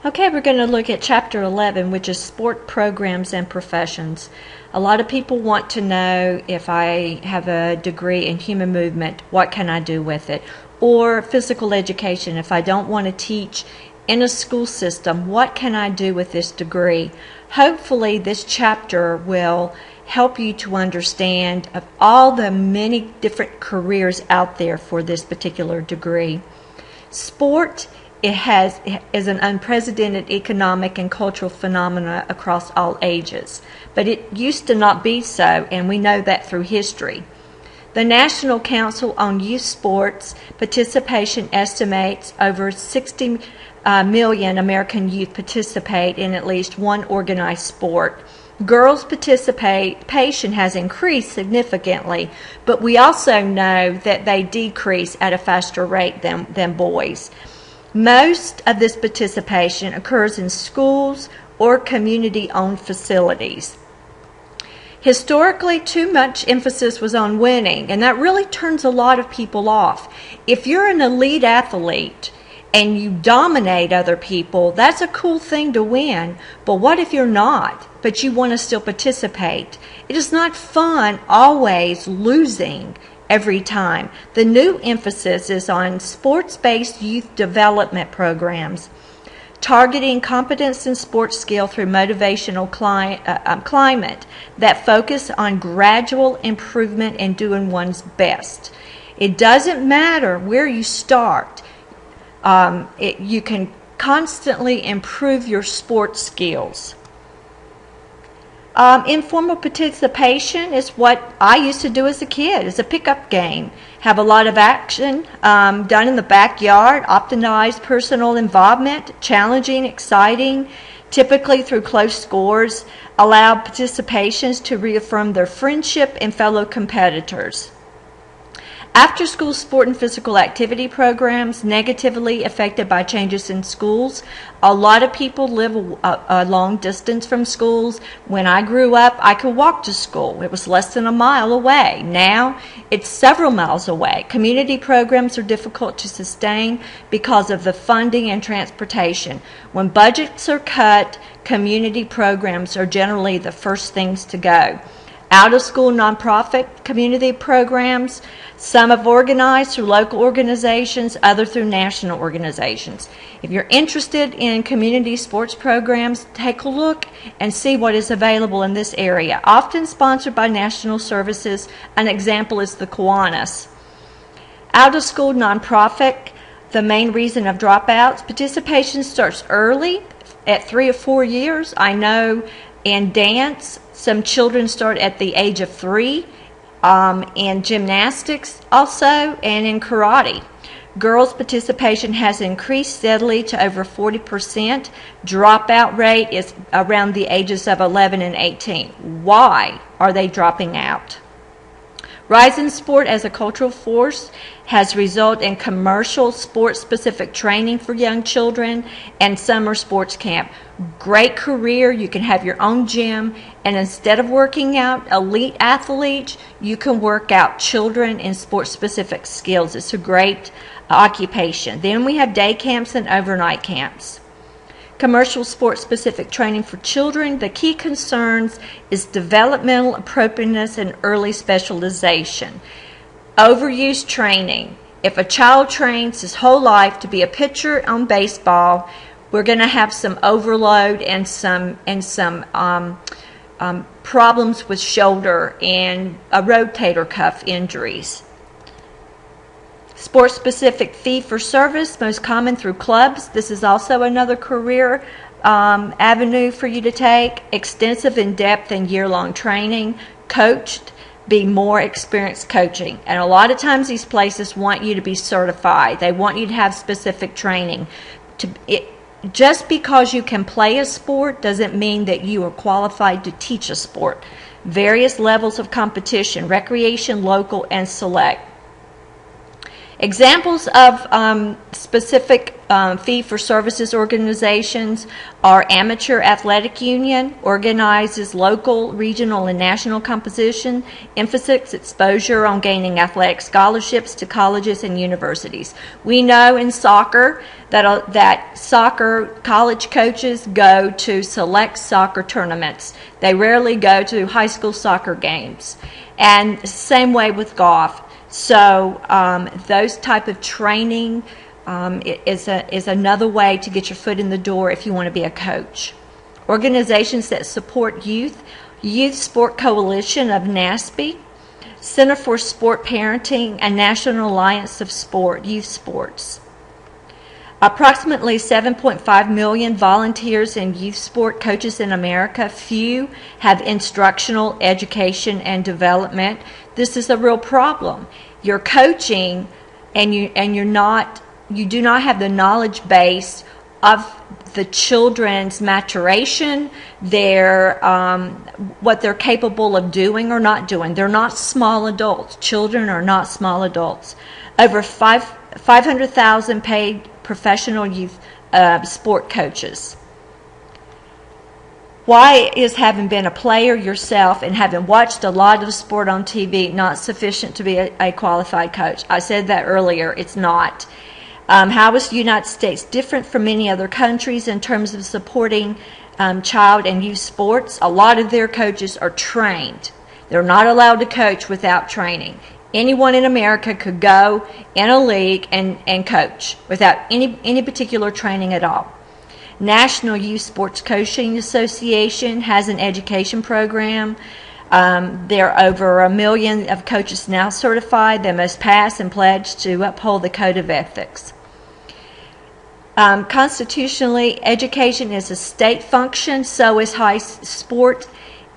Okay, we're going to look at Chapter 11, which is Sport Programs and Professions. A lot of people want to know, if I have a degree in human movement, what can I do with it? Or physical education, if I don't want to teach in a school system, what can I do with this degree? Hopefully this chapter will help you to understand of all the many different careers out there for this particular degree. Sport is an unprecedented economic and cultural phenomena across all ages, but it used to not be so, and we know that through history. The National Council on Youth Sports Participation estimates over 60 million American youth participate in at least one organized sport. Girls' participation has increased significantly, but we also know that they decrease at a faster rate than boys. Most of this participation occurs in schools or community-owned facilities. Historically, too much emphasis was on winning, and that really turns a lot of people off. If you're an elite athlete and you dominate other people, that's a cool thing to win. But what if you're not, but you want to still participate? It is not fun always losing every time. The new emphasis is on sports-based youth development programs, targeting competence and sports skill through motivational climate that focus on gradual improvement and doing one's best. It doesn't matter where you start. You can constantly improve your sports skills. Informal participation is what I used to do as a kid. It's a pickup game. Have a lot of action done in the backyard, optimized personal involvement, challenging, exciting, typically through close scores, allow participations to reaffirm their friendship and fellow competitors. After-school sport and physical activity programs negatively affected by changes in schools. A lot of people live a long distance from schools. When I grew up, I could walk to school. It was less than a mile away. Now, it's several miles away. Community programs are difficult to sustain because of the funding and transportation. When budgets are cut, community programs are generally the first things to go. Out-of-school nonprofit community programs, some have organized through local organizations, others through national organizations. If you're interested in community sports programs, take a look and see what is available in this area. Often sponsored by national services, an example is the Kiwanis. Out-of-school nonprofit, the main reason of dropouts, participation starts early at 3 or 4 years. I know in dance, some children start at the age of 3, in gymnastics also, and in karate. Girls' participation has increased steadily to over 40%. Dropout rate is around the ages of 11 and 18. Why are they dropping out? Rise in sport as a cultural force has resulted in commercial sports-specific training for young children and summer sports camp. Great career. You can have your own gym, and instead of working out elite athletes, you can work out children in sports-specific skills. It's a great occupation. Then we have day camps and overnight camps. Commercial sports-specific training for children. The key concerns is developmental appropriateness and early specialization. Overuse training. If a child trains his whole life to be a pitcher on baseball, we're going to have some overload and some problems with shoulder and rotator cuff injuries. Sports-specific fee-for-service, most common through clubs. This is also another career avenue for you to take. Extensive, in-depth, and year-long training. Coached, be more experienced coaching. And a lot of times these places want you to be certified. They want you to have specific training. Just because you can play a sport doesn't mean that you are qualified to teach a sport. Various levels of competition, recreation, local, and select. Examples of specific fee-for-services organizations are Amateur Athletic Union, organizes local, regional, and national competition, emphasis exposure on gaining athletic scholarships to colleges and universities. We know in soccer that soccer college coaches go to select soccer tournaments. They rarely go to high school soccer games. And same way with golf. So those type of training is another way to get your foot in the door if you want to be a coach. Organizations that support youth Sport Coalition of NASPE, Center for Sport Parenting, and National Alliance of Youth Sports. Approximately 7.5 million volunteers in youth sport coaches in America. Few have instructional education and development. This is a real problem. You're coaching and you do not have the knowledge base of the children's maturation, what they're capable of doing or not doing. They're not small adults. Children are not small adults. Over 500,000 paid professional youth sport coaches. Why is having been a player yourself and having watched a lot of sport on TV not sufficient to be a qualified coach? I said that earlier. It's not. How is the United States different from many other countries in terms of supporting child and youth sports? A lot of their coaches are trained. They're not allowed to coach without training. Anyone in America could go in a league and coach without any particular training at all. National Youth Sports Coaching Association has an education program. There are over 1 million of coaches now certified. They must pass and pledge to uphold the Code of Ethics. Constitutionally, education is a state function, so is sport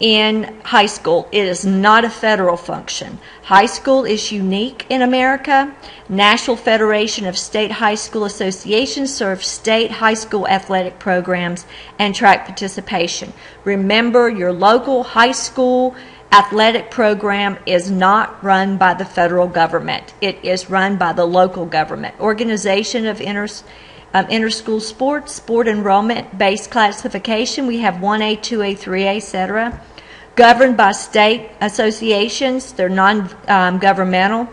in high school. It is not a federal function. High school is unique in America. National Federation of State High School Associations serves state high school athletic programs and track participation. Remember, your local high school athletic program is not run by the federal government. It is run by the local government. Organization of interschool sports, sport enrollment-based classification. We have 1A, 2A, 3A, etc. Governed by state associations. They're non-governmental.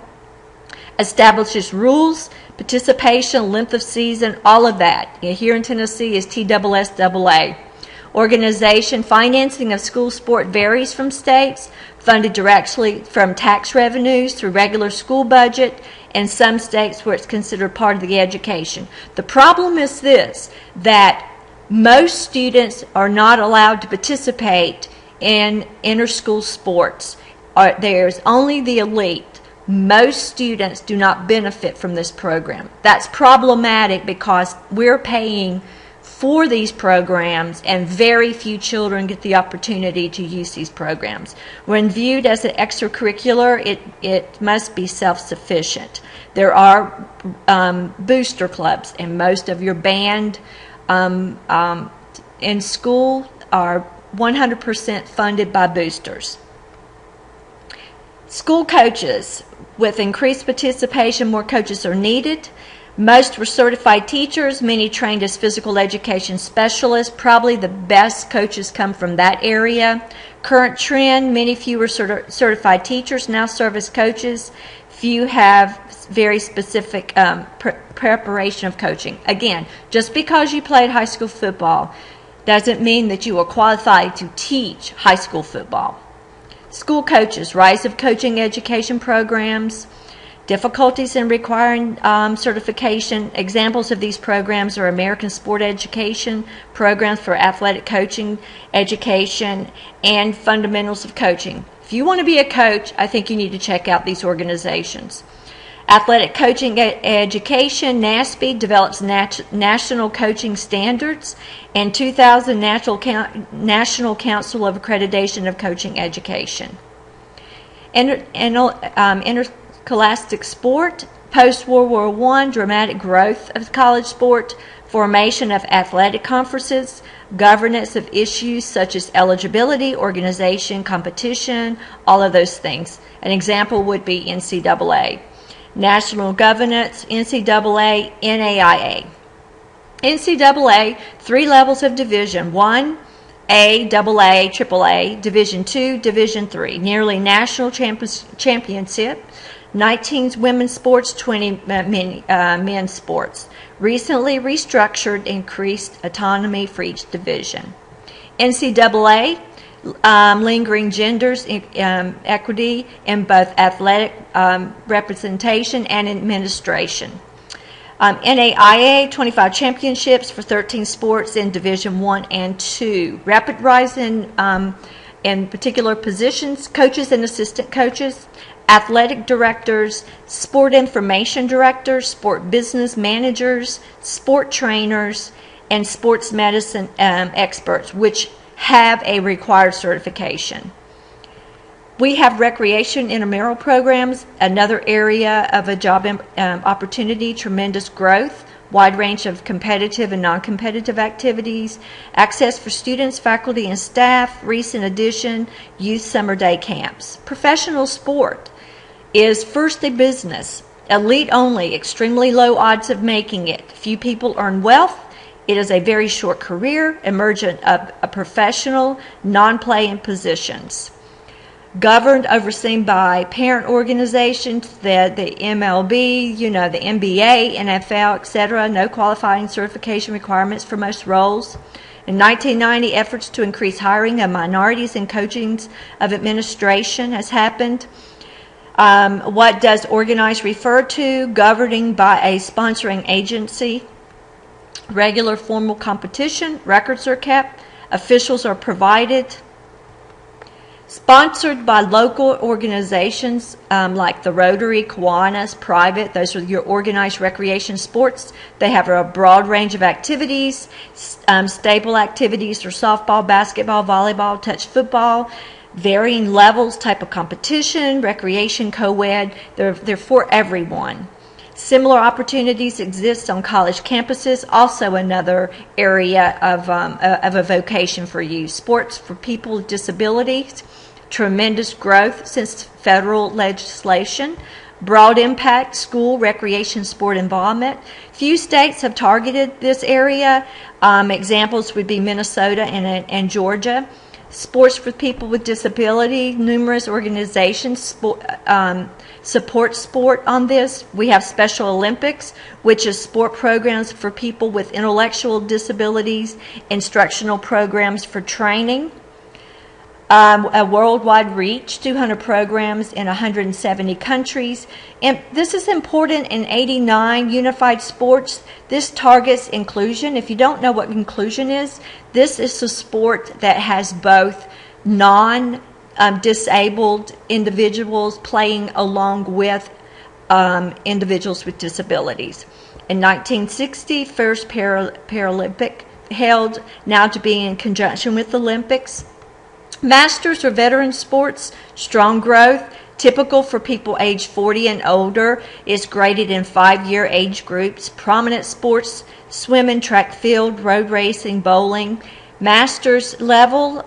Establishes rules, participation, length of season, all of that. Here in Tennessee is TSSAA. Organization, financing of school sport varies from states, funded directly from tax revenues through regular school budget, and some states where it's considered part of the education. The problem is this, that most students are not allowed to participate in interschool sports. There's only the elite. Most students do not benefit from this program. That's problematic because we're paying for these programs and very few children get the opportunity to use these programs. When viewed as an extracurricular, it must be self-sufficient. There are booster clubs, and most of your band in school are 100% funded by boosters. School coaches. With increased participation, more coaches are needed. Most were certified teachers, many trained as physical education specialists. Probably the best coaches come from that area. Current trend, many fewer certified teachers now serve as coaches. Few have very specific preparation of coaching. Again, just because you played high school football doesn't mean that you are qualified to teach high school football. School coaches, rise of coaching education programs, difficulties in requiring certification. Examples of these programs are American Sport Education, programs for athletic coaching, education, and fundamentals of coaching. If you want to be a coach, I think you need to check out these organizations. Athletic Coaching Education, NASPE, develops national coaching standards, and 2000 National Council of Accreditation of Coaching Education. Interscholastic sport, post-World War I, dramatic growth of college sport, formation of athletic conferences, governance of issues such as eligibility, organization, competition, all of those things. An example would be NCAA. National Governance, NCAA, NAIA. NCAA, 3 levels of division: 1, A, AA, AAA, Division 2, Division 3, nearly national championship, 19 women's sports, 20 men's sports. Recently restructured, increased autonomy for each division. NCAA, lingering genders equity in both athletic representation and administration. NAIA, 25 championships for 13 sports in Division 1 and 2. Rapid rise in particular positions: coaches and assistant coaches, athletic directors, sport information directors, sport business managers, sport trainers, and sports medicine experts, which have a required certification. We have recreation intramural programs, another area of a job opportunity, tremendous growth, wide range of competitive and non-competitive activities, access for students, faculty, and staff, recent addition, youth summer day camps. Professional sport is first a business, elite only, extremely low odds of making it. Few people earn wealth. It is a very short career, emergent of a professional, non-playing positions. Governed, overseen by parent organizations, the MLB, the NBA, NFL, etc. No qualifying certification requirements for most roles. In 1990, efforts to increase hiring of minorities in coachings of administration has happened. What does organized refer to? Governing by a sponsoring agency. Regular formal competition. Records are kept. Officials are provided. Sponsored by local organizations like the Rotary, Kiwanis, private. Those are your organized recreation sports. They have a broad range of activities. Staple activities are softball, basketball, volleyball, touch football. Varying levels, type of competition, recreation, co-ed. They're for everyone. Similar opportunities exist on college campuses, also another area of a vocation for you. Sports for people with disabilities, tremendous growth since federal legislation, broad impact, school, recreation, sport involvement. Few states have targeted this area. Examples would be Minnesota and Georgia. Sports for people with disability, numerous organizations support sport on this. We have Special Olympics, which is sport programs for people with intellectual disabilities, instructional programs for training. A worldwide reach, 200 programs in 170 countries. And this is important in 89 unified sports. This targets inclusion. If you don't know what inclusion is, this is a sport that has both non-disabled individuals playing along with individuals with disabilities. In 1960, first Paralympic held, now to be in conjunction with the Olympics. Masters or veteran sports, strong growth, typical for people age 40 and older, is graded in 5-year age groups. Prominent sports, swimming, track field, road racing, bowling. Masters level,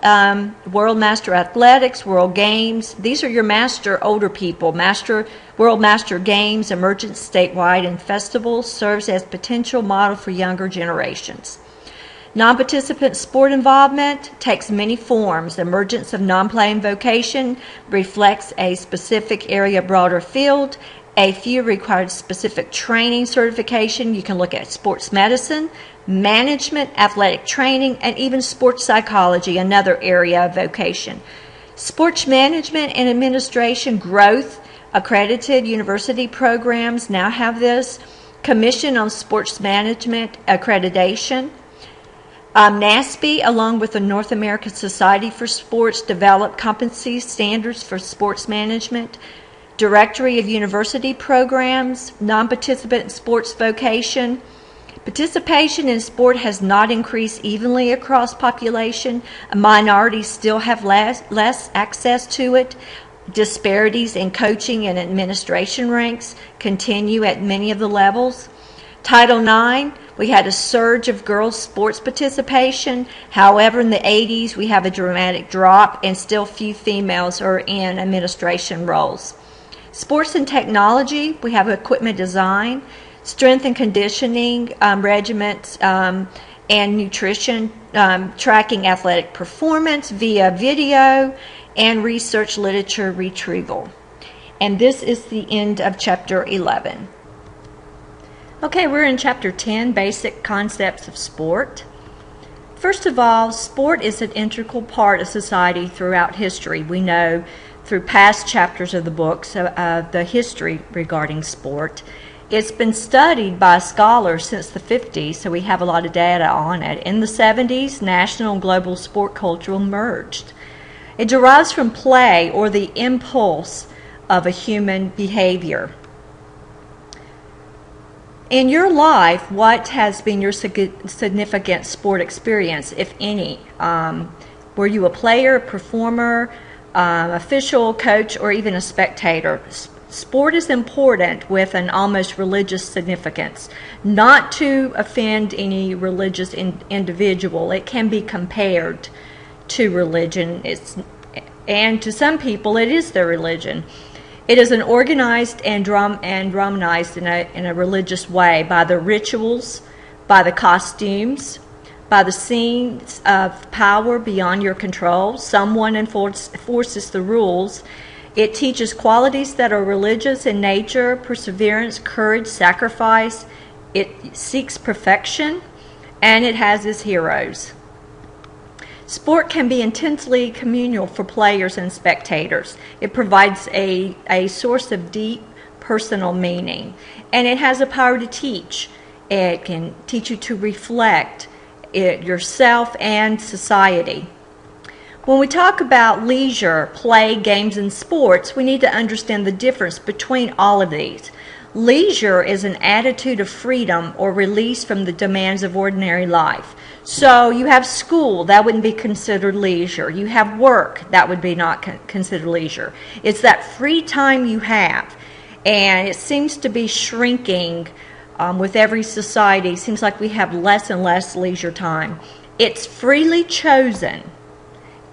World Master Athletics, World Games. These are your master older people. World Master Games, emergent statewide and festivals, serves as potential model for younger generations. Non-participant sport involvement takes many forms. Emergence of non-playing vocation reflects a specific area, broader field. A few required specific training certification. You can look at sports medicine, management, athletic training, and even sports psychology, another area of vocation. Sports management and administration growth, accredited university programs now have this. Commission on Sports Management Accreditation. NASB, along with the North American Society for Sports, developed competency standards for sports management. Directory of University Programs, non-participant sports vocation. Participation in sport has not increased evenly across population. Minorities still have less access to it. Disparities in coaching and administration ranks continue at many of the levels. Title IX, we had a surge of girls' sports participation. However, in the 80s, we have a dramatic drop, and still few females are in administration roles. Sports and technology, we have equipment design, strength and conditioning regiments, and nutrition, tracking athletic performance via video, and research literature retrieval. And this is the end of chapter 11. Okay, we're in chapter 10, basic concepts of sport. First of all, sport is an integral part of society throughout history. We know through past chapters of the books the history regarding sport. It's been studied by scholars since the 50s, so we have a lot of data on it. In the 70s, national and global sport culture merged. It derives from play or the impulse of a human behavior. In your life, what has been your significant sport experience, if any? Were you a player, a performer, official, coach, or even a spectator? Sport is important with an almost religious significance. Not to offend any religious individual, it can be compared to religion, and to some people it is their religion. It is an organized and dramatized in a religious way by the rituals, by the costumes, by the scenes of power beyond your control. Someone enforces the rules. It teaches qualities that are religious in nature: perseverance, courage, sacrifice. It seeks perfection, and it has its heroes. Sport can be intensely communal for players and spectators. It provides a source of deep personal meaning, and it has a power to teach. It can teach you to reflect yourself and society. When we talk about leisure, play, games, and sports, we need to understand the difference between all of these. Leisure is an attitude of freedom or release from the demands of ordinary life. So you have school, that wouldn't be considered leisure. You have work, that would be not considered leisure. It's that free time you have, and it seems to be shrinking with every society. It seems like we have less and less leisure time. It's freely chosen.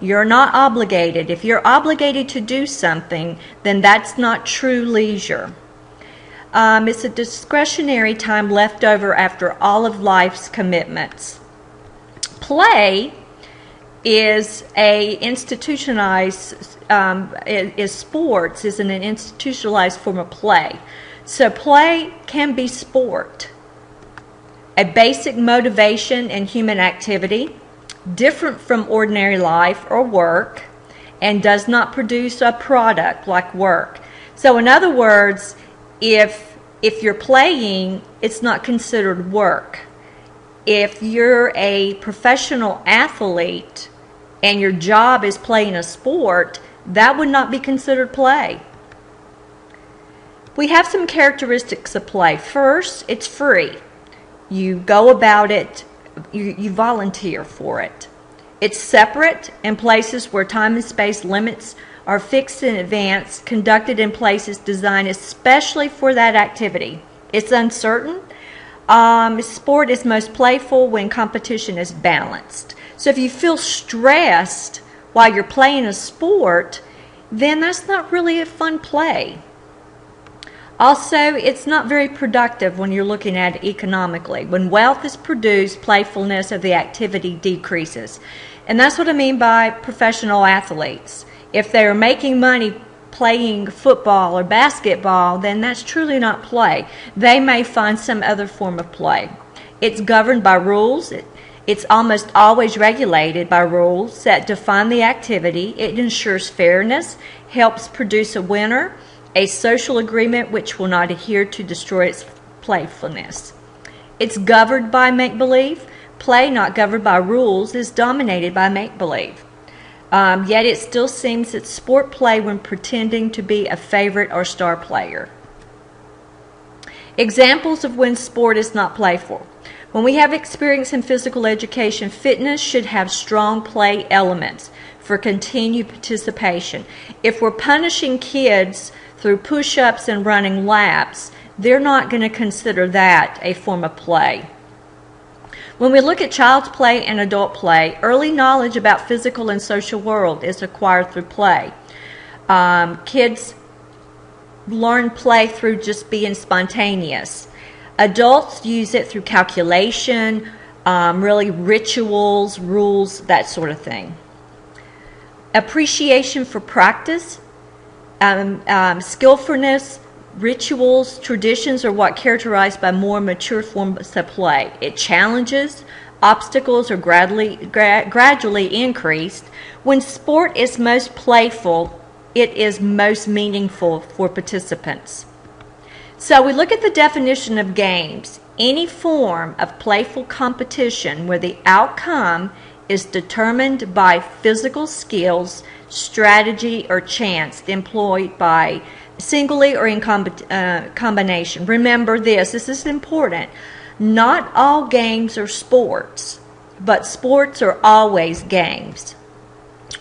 You're not obligated. If you're obligated to do something, then that's not true leisure. It's a discretionary time left over after all of life's commitments. Play is an institutionalized sports is an institutionalized form of play. So play can be sport, a basic motivation in human activity, different from ordinary life or work, and does not produce a product like work. So in other words, if you're playing, it's not considered work. If you're a professional athlete and your job is playing a sport, that would not be considered play. We have some characteristics of play. First, it's free. You go about it, you volunteer for it. It's separate in places where time and space limits are fixed in advance, conducted in places designed especially for that activity. It's uncertain. Sport is most playful when competition is balanced. So if you feel stressed while you're playing a sport, then that's not really a fun play. Also, it's not very productive when you're looking at it economically. When wealth is produced, playfulness of the activity decreases. And that's what I mean by professional athletes. If they're making money playing football or basketball, then that's truly not play. They may find some other form of play. It's governed by rules. It's almost always regulated by rules that define the activity. It ensures fairness, helps produce a winner, a social agreement which will not adhere to destroy its playfulness. It's governed by make-believe. Play not governed by rules is dominated by make-believe. Yet it still seems that sport play when pretending to be a favorite or star player. Examples of when sport is not playful. When we have experience in physical education, fitness should have strong play elements for continued participation. If we're punishing kids through push-ups and running laps, they're not going to consider that a form of play. When we look at child's play and adult play, early knowledge about physical and social world is acquired through play. Kids learn play through just being spontaneous. Adults use it through calculation, really rituals, rules, that sort of thing. Appreciation for practice, skillfulness, rituals, traditions are what characterized by more mature forms of play. It challenges, obstacles are gradually increased. When sport is most playful, it is most meaningful for participants. So we look at the definition of games. Any form of playful competition where the outcome is determined by physical skills, strategy, or chance employed by singly or in combination. Remember this is important. Not all games are sports, but sports are always games.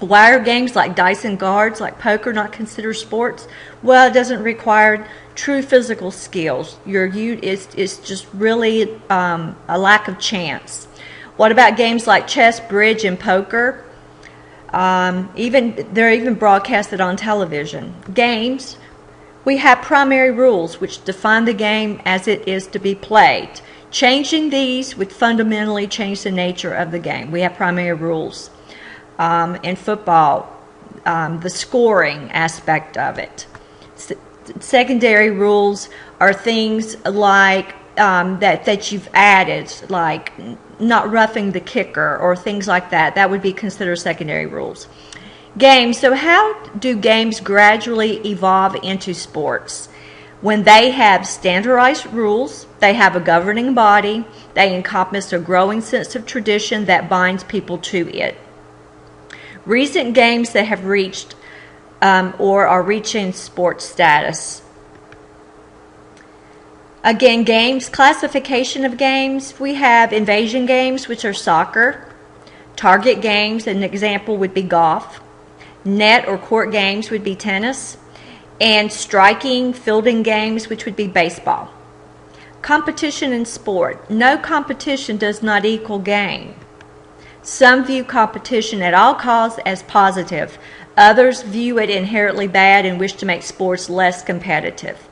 Why are games like dice and cards, like poker, not considered sports? Well, it doesn't require true physical skills. It's just really a lack of chance. What about games like chess, bridge, and poker? They're even broadcasted on television. Games, we have primary rules which define the game as it is to be played. Changing these would fundamentally change the nature of the game. We have primary rules. In football, the scoring aspect of it. Secondary rules are things like that you've added, like not roughing the kicker or things like that. That would be considered secondary rules. Games. So how do games gradually evolve into sports? When they have standardized rules, they have a governing body, they encompass a growing sense of tradition that binds people to it. Recent games that have reached or are reaching sports status. Again, games, classification of games. We have invasion games, which are soccer. Target games, an example would be golf. Net or court games would be tennis. And striking, fielding games, which would be baseball. Competition in sport. No competition does not equal game. Some view competition at all costs as positive. Others view it inherently bad and wish to make sports less competitive.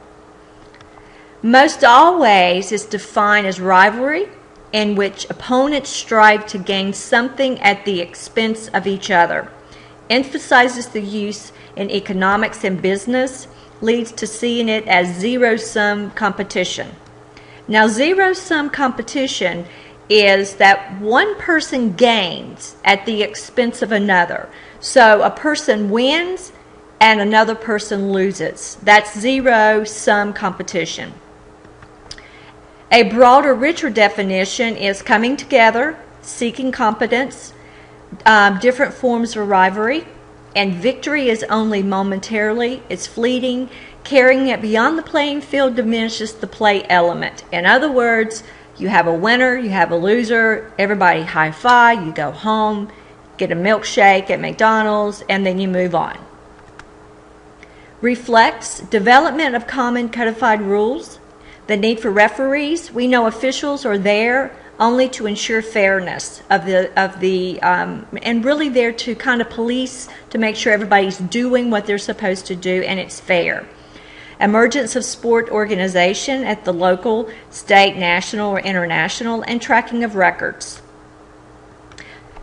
Most always is defined as rivalry in which opponents strive to gain something at the expense of each other. Emphasizes the use in economics and business, leads to seeing it as zero-sum competition. Now, zero-sum competition is that one person gains at the expense of another. So a person wins and another person loses. That's zero-sum competition. A broader, richer definition is coming together, seeking competence, different forms of rivalry, and victory is only momentarily, it's fleeting. Carrying it beyond the playing field diminishes the play element. In other words, you have a winner, you have a loser, everybody high-five, you go home, get a milkshake at McDonald's, and then you move on. Reflects development of common codified rules, the need for referees. We know officials are there only to ensure fairness and really there to kind of police, to make sure everybody's doing what they're supposed to do and it's fair. Emergence of sport organization at the local, state, national, or international, and tracking of records.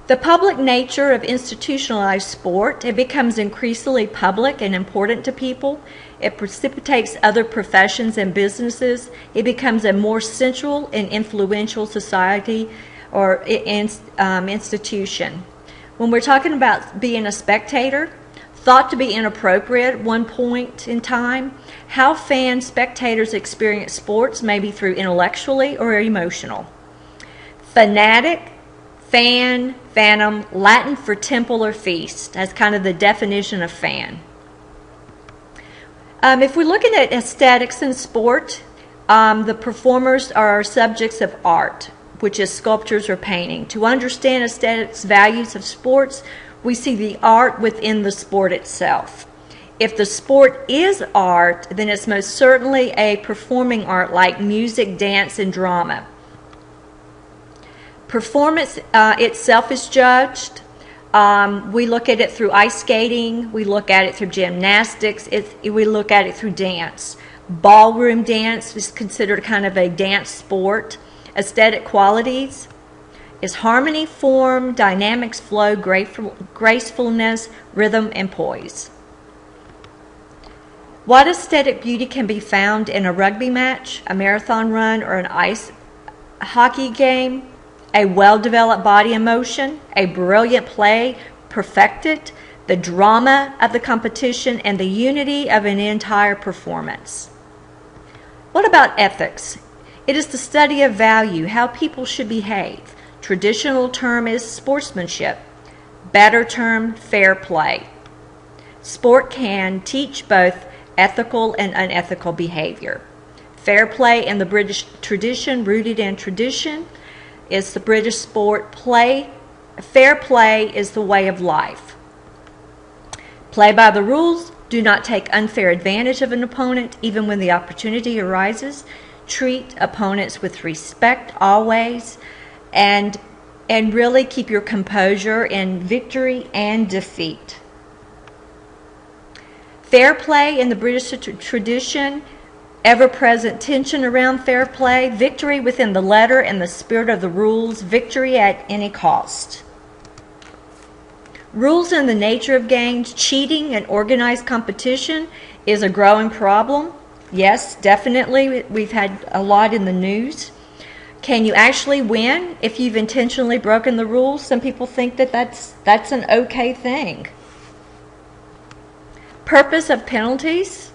The public nature of institutionalized sport, it becomes increasingly public and important to people. It precipitates other professions and businesses. It becomes a more central and influential society or institution. When we're talking about being a spectator, thought to be inappropriate at one point in time, how spectators experience sports may be through intellectually or emotional. Fanatic, fan, phantom, Latin for temple or feast. That's kind of the definition of fan. If we're looking at aesthetics in sport, the performers are subjects of art, which is sculptures or painting. To understand aesthetics values of sports, we see the art within the sport itself. If the sport is art, then it's most certainly a performing art like music, dance, and drama. Performance itself is judged. We look at it through ice skating. We look at it through gymnastics. We look at it through dance. Ballroom dance is considered kind of a dance sport. Aesthetic qualities is harmony, form, dynamics, flow, gracefulness, rhythm, and poise. What aesthetic beauty can be found in a rugby match, a marathon run, or an ice hockey game? A well-developed body in motion, a brilliant play perfected, the drama of the competition, and the unity of an entire performance. What about ethics? It is the study of value, how people should behave. Traditional term is sportsmanship. Better term, fair play. Sport can teach both ethical and unethical behavior. Fair play in the British tradition, rooted in tradition, is the British sport play. Fair play is the way of life. Play by the rules. Do not take unfair advantage of an opponent, even when the opportunity arises. Treat opponents with respect always, and really keep your composure in victory and defeat. Fair play in the British tradition, ever-present tension around fair play, victory within the letter and the spirit of the rules, victory at any cost. Rules and the nature of games, cheating and organized competition is a growing problem. Yes, definitely. We've had a lot in the news. Can you actually win if you've intentionally broken the rules? Some people think that that's an okay thing. Purpose of penalties.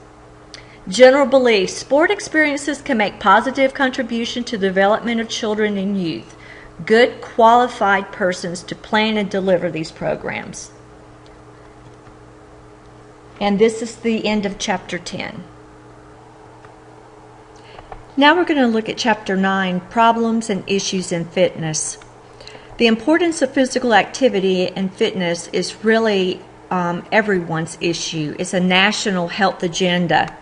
General belief. Sport experiences can make positive contribution to the development of children and youth. Good qualified persons to plan and deliver these programs. And this is the end of chapter 10. Now we're going to look at chapter 9, problems and issues in fitness. The importance of physical activity and fitness is really everyone's issue. It's a national health agenda.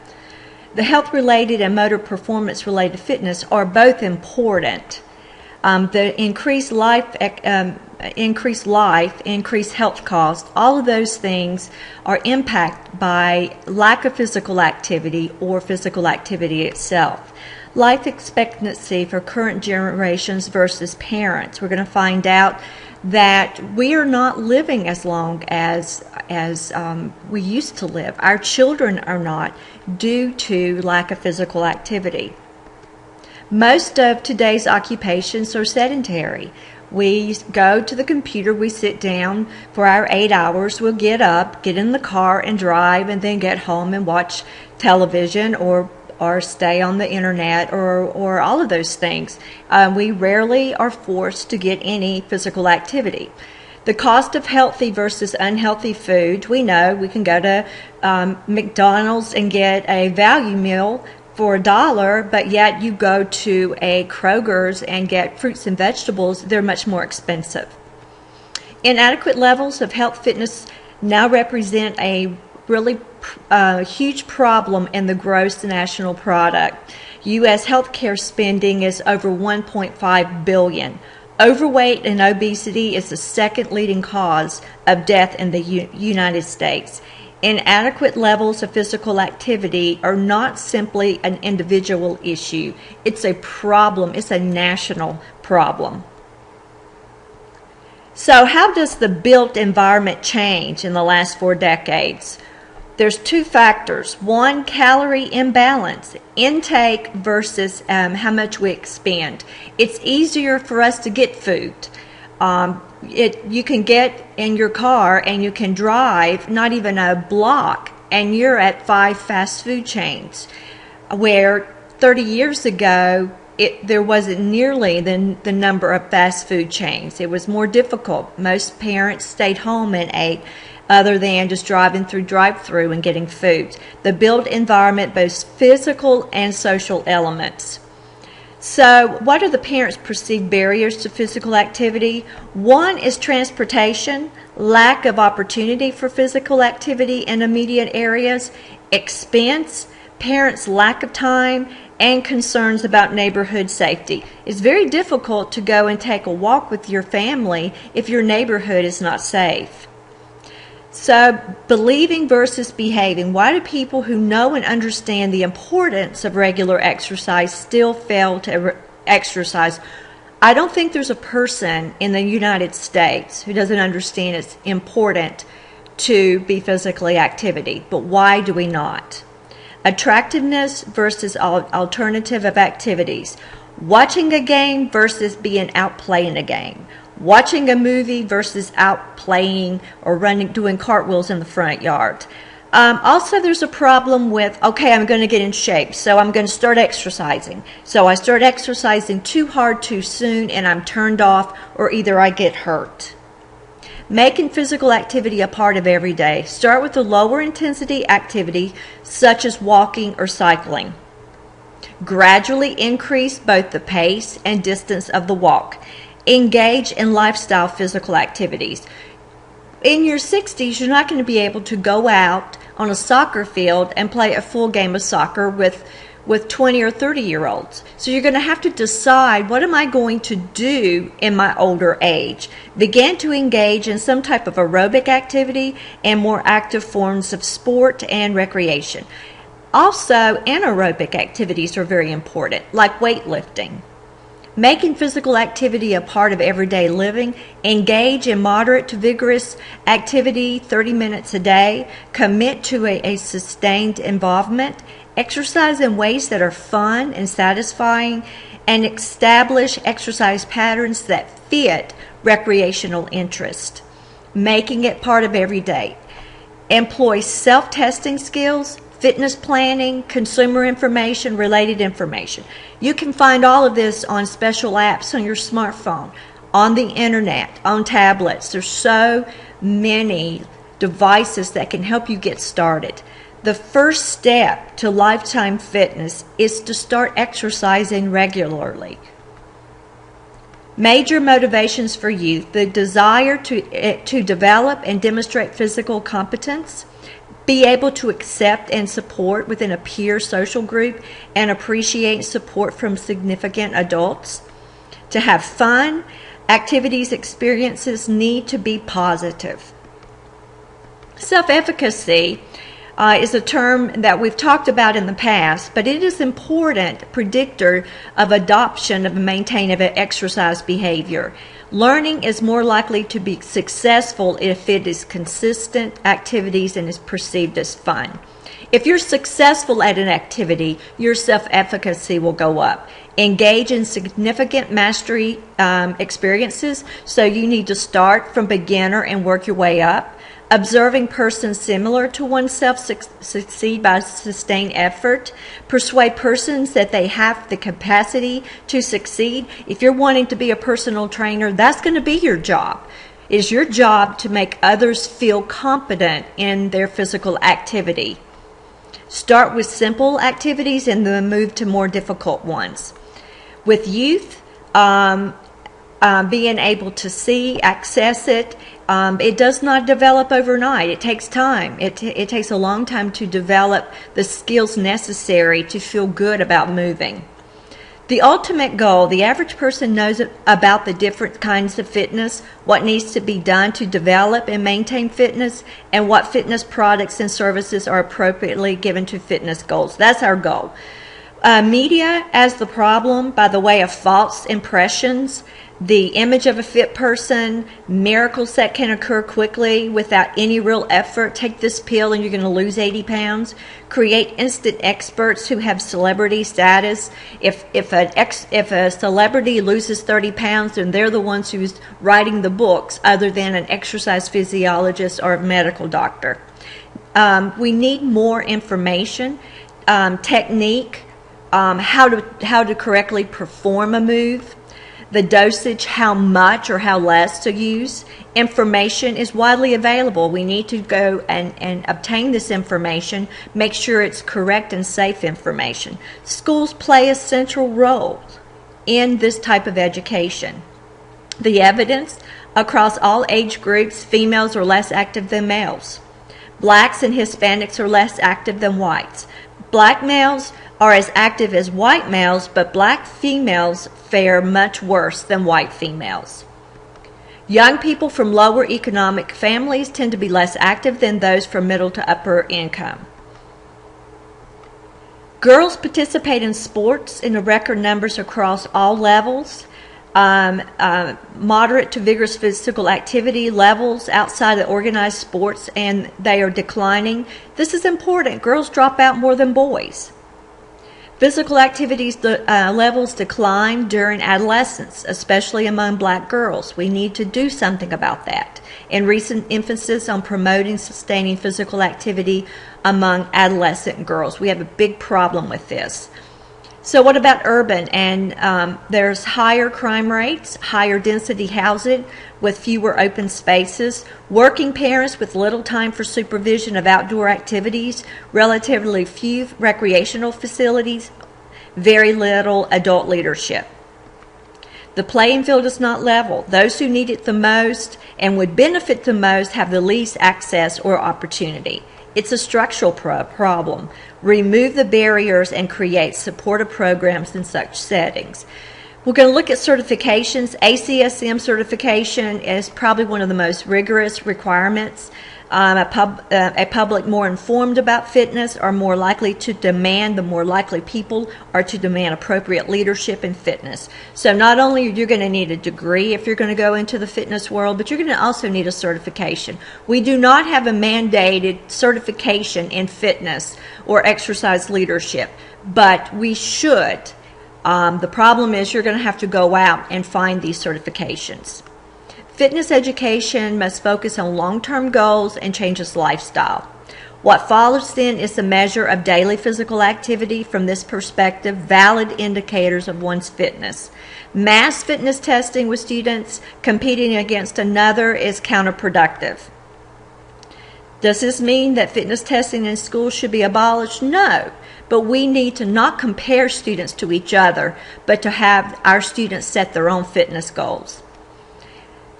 The health-related and motor performance-related fitness are both important. The increased health costs, all of those things are impacted by lack of physical activity or physical activity itself. Life expectancy for current generations versus parents. We're going to find out that we are not living as long as we used to live. Our children are not, due to lack of physical activity. Most of today's occupations are sedentary. We go to the computer, we sit down for our 8 hours, we'll get up, get in the car and drive, and then get home and watch television or stay on the internet or all of those things. We rarely are forced to get any physical activity. The cost of healthy versus unhealthy food, we know we can go to McDonald's and get a value meal for $1, but yet you go to a Kroger's and get fruits and vegetables, they're much more expensive. Inadequate levels of health fitness now represent a really huge problem in the gross national product. U.S. healthcare spending is over $1.5 billion. Overweight and obesity is the second leading cause of death in the United States. Inadequate levels of physical activity are not simply an individual issue. It's a problem. It's a national problem. So how does the built environment change in the last 4 decades? There's 2 factors. One, calorie imbalance, intake versus how much we expend. It's easier for us to get food. You can get in your car and you can drive not even a block and you're at 5 fast food chains, where 30 years ago there wasn't nearly the number of fast food chains. It was more difficult. Most parents stayed home and ate, other than just driving through drive-through and getting food. The built environment boasts physical and social elements. So what are the parents' perceived barriers to physical activity? One is transportation, lack of opportunity for physical activity in immediate areas, expense, parents' lack of time, and concerns about neighborhood safety. It's very difficult to go and take a walk with your family if your neighborhood is not safe. So, believing versus behaving. Why do people who know and understand the importance of regular exercise still fail to exercise? I don't think there's a person in the United States who doesn't understand it's important to be physically activity, but why do we not? Attractiveness versus alternative of activities. Watching a game versus being out playing a game. Watching a movie versus out playing or doing cartwheels in the front yard. Also, there's a problem with, okay, I'm going to get in shape, so I'm going to start exercising. So I start exercising too hard too soon, and I'm turned off, or either I get hurt. Making physical activity a part of every day. Start with a lower intensity activity, such as walking or cycling. Gradually increase both the pace and distance of the walk. Engage in lifestyle physical activities. In your 60s, you're not going to be able to go out on a soccer field and play a full game of soccer with 20 or 30-year-olds. So you're going to have to decide, what am I going to do in my older age? Begin to engage in some type of aerobic activity and more active forms of sport and recreation. Also, anaerobic activities are very important, like weightlifting. Making physical activity a part of everyday living. Engage in moderate to vigorous activity 30 minutes a day. Commit to a sustained involvement. Exercise in ways that are fun and satisfying. And establish exercise patterns that fit recreational interest. Making it part of every day. Employ self-testing skills, fitness planning, consumer information, related information. You can find all of this on special apps on your smartphone, on the internet, on tablets. There's so many devices that can help you get started. The first step to lifetime fitness is to start exercising regularly. Major motivations for youth: the desire to develop and demonstrate physical competence, be able to accept and support within a peer social group and appreciate support from significant adults, to have fun. Activities, experiences need to be positive. Self-efficacy is a term that we've talked about in the past, but it is an important predictor of adoption of a maintainable exercise behavior. Learning is more likely to be successful if it is consistent activities and is perceived as fun. If you're successful at an activity, your self-efficacy will go up. Engage in significant mastery experiences, so you need to start from beginner and work your way up. Observing persons similar to oneself succeed by sustained effort. Persuade persons that they have the capacity to succeed. If you're wanting to be a personal trainer, that's going to be your job. It is your job to make others feel competent in their physical activity. Start with simple activities and then move to more difficult ones. With youth, being able to see, access it, it does not develop overnight. It takes time. It takes a long time to develop the skills necessary to feel good about moving. The ultimate goal: the average person knows about the different kinds of fitness, what needs to be done to develop and maintain fitness, and what fitness products and services are appropriately given to fitness goals. That's our goal. Media as the problem by the way of false impressions, the image of a fit person, miracles that can occur quickly without any real effort. Take this pill and you're going to lose 80 pounds. Create instant experts who have celebrity status. If a celebrity loses 30 pounds, then they're the ones who's writing the books, other than an exercise physiologist or a medical doctor. We need more information, technique, how to correctly perform a move. The dosage, how much or how less to use. Information is widely available. We need to go and obtain this information, make sure it's correct and safe information. Schools play a central role in this type of education. The evidence: across all age groups, females are less active than males. Blacks and Hispanics are less active than whites. Black males are as active as white males, but black females fare much worse than white females. Young people from lower economic families tend to be less active than those from middle to upper income. Girls participate in sports in record numbers across all levels. Moderate to vigorous physical activity levels outside of organized sports, and they are declining. This is important. Girls drop out more than boys. Physical activities levels decline during adolescence, especially among black girls. We need to do something about that. And recent emphasis on promoting sustaining physical activity among adolescent girls. We have a big problem with this. So what about urban? And there's higher crime rates, higher density housing with fewer open spaces, working parents with little time for supervision of outdoor activities, relatively few recreational facilities, very little adult leadership. The playing field is not level. Those who need it the most and would benefit the most have the least access or opportunity. It's a structural problem. Remove the barriers and create supportive programs in such settings. We're going to look at certifications. ACSM certification is probably one of the most rigorous requirements. A public more informed about fitness are more likely to demand, the more likely people are to demand appropriate leadership in fitness. So not only are you going to need a degree if you're going to go into the fitness world, but you're going to also need a certification. We do not have a mandated certification in fitness or exercise leadership, but we should. The problem is you're going to have to go out and find these certifications. Fitness education must focus on long-term goals and changes lifestyle. What follows then is the measure of daily physical activity. From this perspective, valid indicators of one's fitness. Mass fitness testing with students competing against another is counterproductive. Does this mean that fitness testing in schools should be abolished? No, but we need to not compare students to each other, but to have our students set their own fitness goals.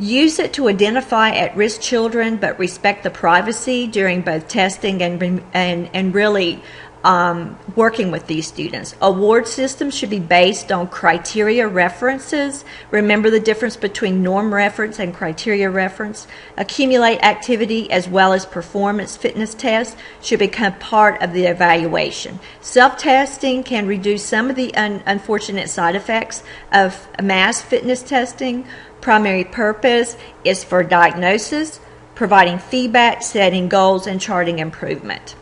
Use it to identify at-risk children, but respect the privacy during both testing and really working with these students. Award systems should be based on criteria references. Remember the difference between norm reference and criteria reference. Accumulate activity as well as performance fitness tests should become part of the evaluation. Self-testing can reduce some of the unfortunate side effects of mass fitness testing. Primary purpose is for diagnosis, providing feedback, setting goals, and charting improvement.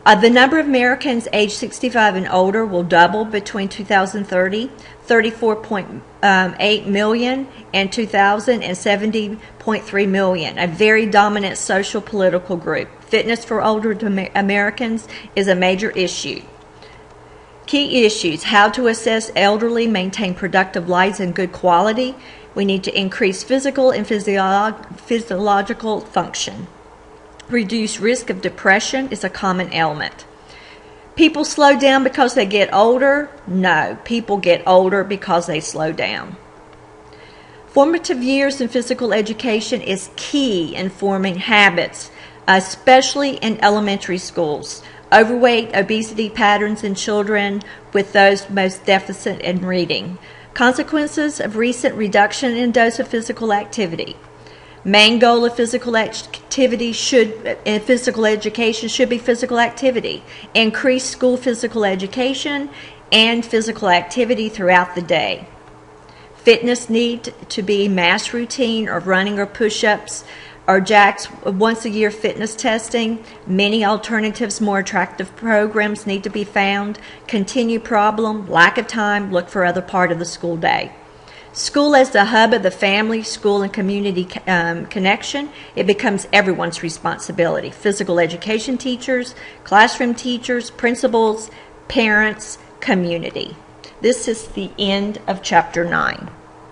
The number of Americans aged 65 and older will double between 2030, 34.8 million, and 70.3 million, a very dominant social political group. Fitness for older Americans is a major issue. Key issues: how to assess elderly, maintain productive lives and good quality. We need to increase physical and physiological function. Reduce risk of depression is a common ailment. People slow down because they get older? No, people get older because they slow down. Formative years in physical education is key in forming habits, especially in elementary schools. Overweight, obesity patterns in children with those most deficient in reading. Consequences of recent reduction in dose of physical activity. Main goal of physical activity physical education should be physical activity. Increase school physical education and physical activity throughout the day. Fitness need to be mass routine of running or push-ups or jacks once a year fitness testing. Many alternatives, more attractive programs need to be found. Continue problem, lack of time, look for other part of the school day. School as the hub of the family, school and community connection, it becomes everyone's responsibility. Physical education teachers, classroom teachers, principals, parents, community. This is the end of chapter 9.